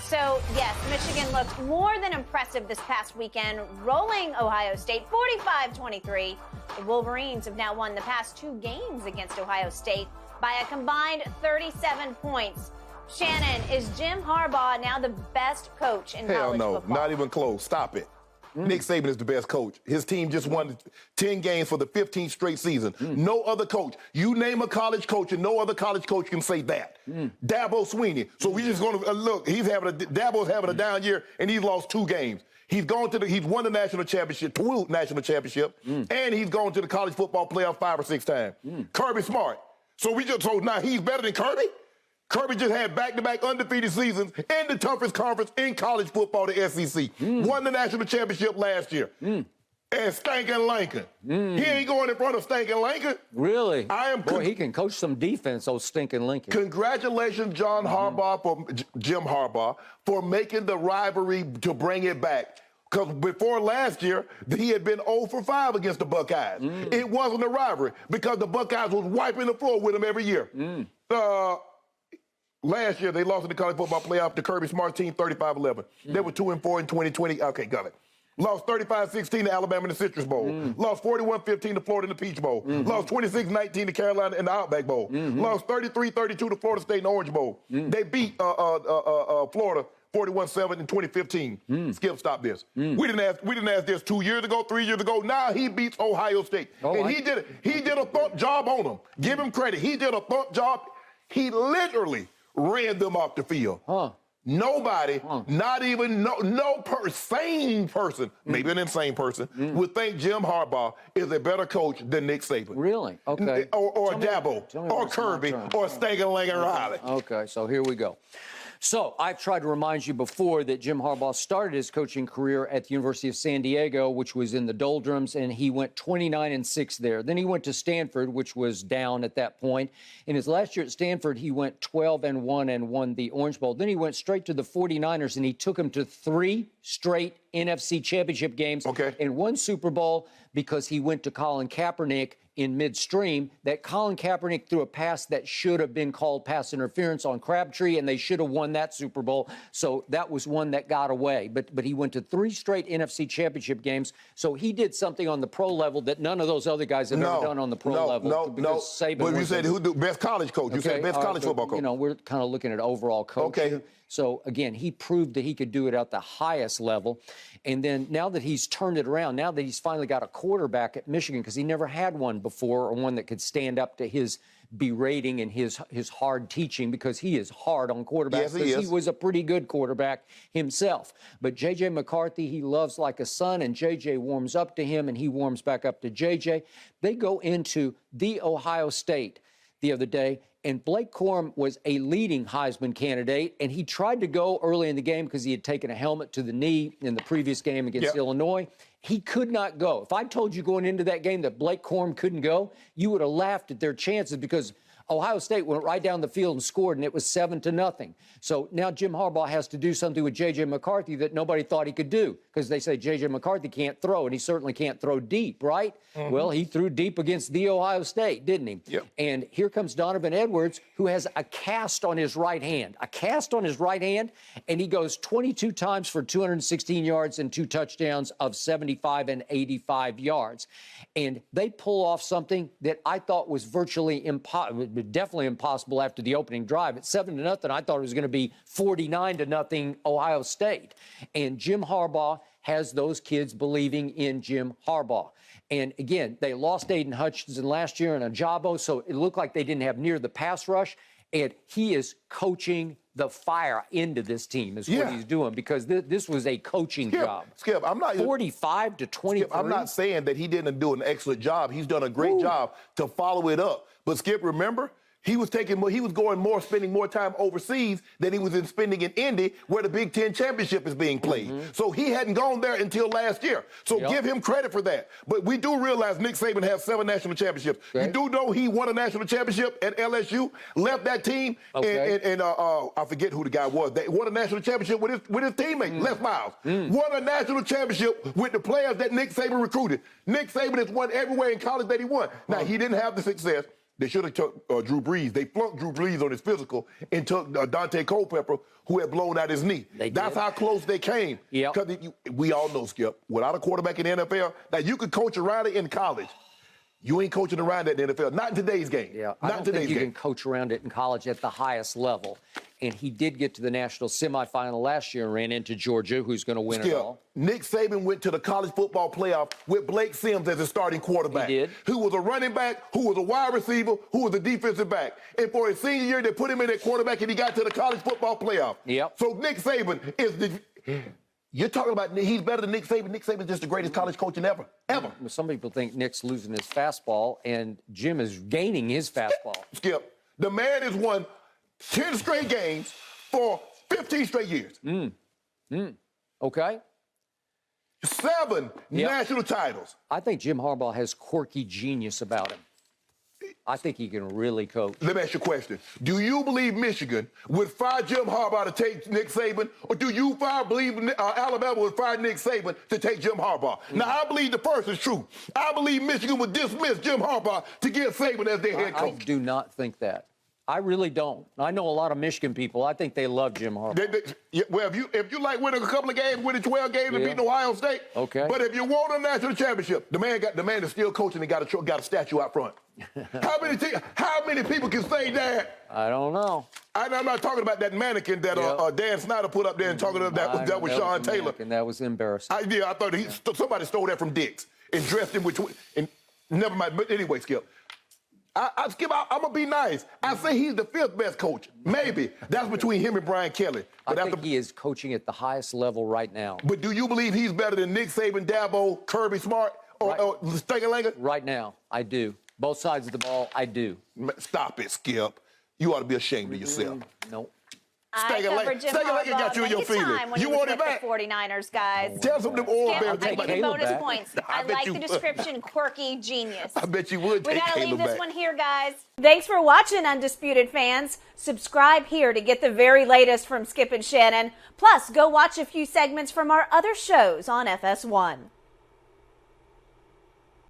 So, yes, Michigan looked more than impressive this past weekend, rolling Ohio State 45-23. The Wolverines have now won the past 2 games against Ohio State by a combined 37 points. Shannon, is Jim Harbaugh now the best coach in college football? Hell no, not even close. Stop it. Nick Saban is the best coach. His team just won 10 games for the 15th straight season. No other coach. You name a college coach, and no other college coach can say that. Dabo Swinney. So we just going to look. Dabo's having a down year, and he's lost 2 games. He's won the national championship, 2 national championship, and he's gone to the college football playoff 5 or 6 times. Kirby Smart. So now he's better than Kirby. Kirby just had back-to-back undefeated seasons in the toughest conference in college football, the SEC. Won the national championship last year. And Stankin' Lincoln. He ain't going in front of Stankin' Lincoln. Really? Boy, he can coach some defense, old Stinkin' Lincoln. Congratulations, Jim Harbaugh, for making the rivalry to bring it back. Because before last year, he had been 0 for 5 against the Buckeyes. It wasn't a rivalry because the Buckeyes was wiping the floor with him every year. Last year, they lost in the college football playoff to Kirby Smart's team 35-11. They were 2-4 in 2020. Okay, got it. Lost 35-16 to Alabama in the Citrus Bowl. Lost 41-15 to Florida in the Peach Bowl. Lost 26-19 to Carolina in the Outback Bowl. Lost 33-32 to Florida State in the Orange Bowl. They beat Florida 41-7 in 2015. Skip, stop this. We didn't ask this 2 years ago, 3 years ago. Now he beats Ohio State. He did a thump job on them. Give him credit. He did a thump job. He literally ran them off the field. Nobody, not even sane person, maybe an insane person, would think Jim Harbaugh is a better coach than Nick Saban. Really? Okay. Or Dabo, or Kirby, or Stankin' Lincoln Riley. Okay, so here we go. So I've tried to remind you before that Jim Harbaugh started his coaching career at the University of San Diego, which was in the doldrums, and he went 29-6 there. Then he went to Stanford, which was down at that point. In his last year at Stanford, he went 12-1 and won the Orange Bowl. Then he went straight to the 49ers, and he took them to 3 straight NFC championship games and 1 Super Bowl because he went to Colin Kaepernick in midstream. That Colin Kaepernick threw a pass that should have been called pass interference on Crabtree, and they should have won that Super Bowl. So that was one that got away. But he went to 3 straight NFC championship games. So he did something on the pro level that none of those other guys have ever done on the pro level. Saban but you said who the best college coach? You said best college football coach. You know, we're kind of looking at overall coaching. So, again, he proved that he could do it at the highest level. And then now that he's turned it around, now that he's finally got a quarterback at Michigan, because he never had one before, or one that could stand up to his berating and his hard teaching, because he is hard on quarterbacks. Yes, he was a pretty good quarterback himself. But J.J. McCarthy, he loves like a son, and J.J. warms up to him, and he warms back up to J.J. They go into the Ohio State the other day, and Blake Corum was a leading Heisman candidate, and he tried to go early in the game because he had taken a helmet to the knee in the previous game against Illinois. He could not go. If I told you going into that game that Blake Corum couldn't go, you would have laughed at their chances, because Ohio State went right down the field and scored, and it was 7-0. So now Jim Harbaugh has to do something with J.J. McCarthy that nobody thought he could do, because they say J.J. McCarthy can't throw, and he certainly can't throw deep, right? Well, he threw deep against the Ohio State, didn't he? And here comes Donovan Edwards, who has a cast on his right hand, and he goes 22 times for 216 yards and 2 touchdowns of 75 and 85 yards. And they pull off something that I thought was virtually definitely impossible after the opening drive. At 7-0, I thought it was going to be 49-0 Ohio State. And Jim Harbaugh has those kids believing in Jim Harbaugh. And again, they lost Aiden Hutchinson last year in Ajabo, so it looked like they didn't have near the pass rush. And he is coaching the fire into this team is what he's doing, because this was a coaching job. Skip, I'm not 45-23. Skip, I'm not saying that he didn't do an excellent job. He's done a great job to follow it up. But Skip, remember, he was spending more time overseas than he was spending in Indy, where the Big Ten championship is being played. So he hadn't gone there until last year. So give him credit for that. But we do realize Nick Saban has 7 national championships. You do know he won a national championship at LSU, left that team, and I forget who the guy was. They won a national championship with his teammate, Les Miles. Won a national championship with the players that Nick Saban recruited. Nick Saban has won everywhere in college that he won. Now, he didn't have the success They should have took Drew Brees. They flunked Drew Brees on his physical and took Dante Culpepper, who had blown out his knee. That's how close they came. Yep. Because we all know, Skip, without a quarterback in the NFL, now you could coach around it in college. You ain't coaching around it in the NFL. Not in today's game. Yeah, Not I don't in today's think you game. can coach around it in college at the highest level. And he did get to the national semifinal last year and ran into Georgia, who's going to win it all. Nick Saban went to the college football playoff with Blake Sims as his starting quarterback. He did. Who was a running back, who was a wide receiver, who was a defensive back. And for his senior year, they put him in at quarterback and he got to the college football playoff. Yep. So Nick Saban is the... You're talking about he's better than Nick Saban. Nick Saban's just the greatest college coaching ever. Some people think Nick's losing his fastball, and Jim is gaining his fastball. Skip, the man has won 10 straight games for 15 straight years. Okay. 7 national titles. I think Jim Harbaugh has quirky genius about him. I think he can really coach. Let me ask you a question. Do you believe Michigan would fire Jim Harbaugh to take Nick Saban, or do you believe Alabama would fire Nick Saban to take Jim Harbaugh? Now, I believe the first is true. I believe Michigan would dismiss Jim Harbaugh to get Saban as their head coach. I do not think that. I really don't. I know a lot of Michigan people. I think they love Jim Harbaugh. Well, if you like winning a couple of games, winning 12 games and beating Ohio State, okay. But if you want a national championship, the man is still coaching and got a statue out front. How many people can say that? I don't know. I'm not talking about that mannequin that Dan Snyder put up there and talking about that was Sean Taylor. And that was embarrassing. I thought somebody stole that from Dick's and dressed him with. And never mind. But anyway, Skip. Skip, I'm going to be nice. I say he's the 5th best coach. Maybe. That's between him and Brian Kelly. But I think he is coaching at the highest level right now. But do you believe he's better than Nick Saban, Dabo, Kirby Smart, or Stangerlanger? Right now, I do. Both sides of the ball, I do. Stop it, Skip. You ought to be ashamed of yourself. Nope. I covered Jim Harbaugh. got you in your feelings. You want it back? The 49ers, guys. Tell some of them oil bears. I give you bonus points. I like the description, quirky genius. I bet you would. We got to leave this one here, guys. Thanks for watching, Undisputed fans. Subscribe here to get the very latest from Skip and Shannon. Plus, go watch a few segments from our other shows on FS1.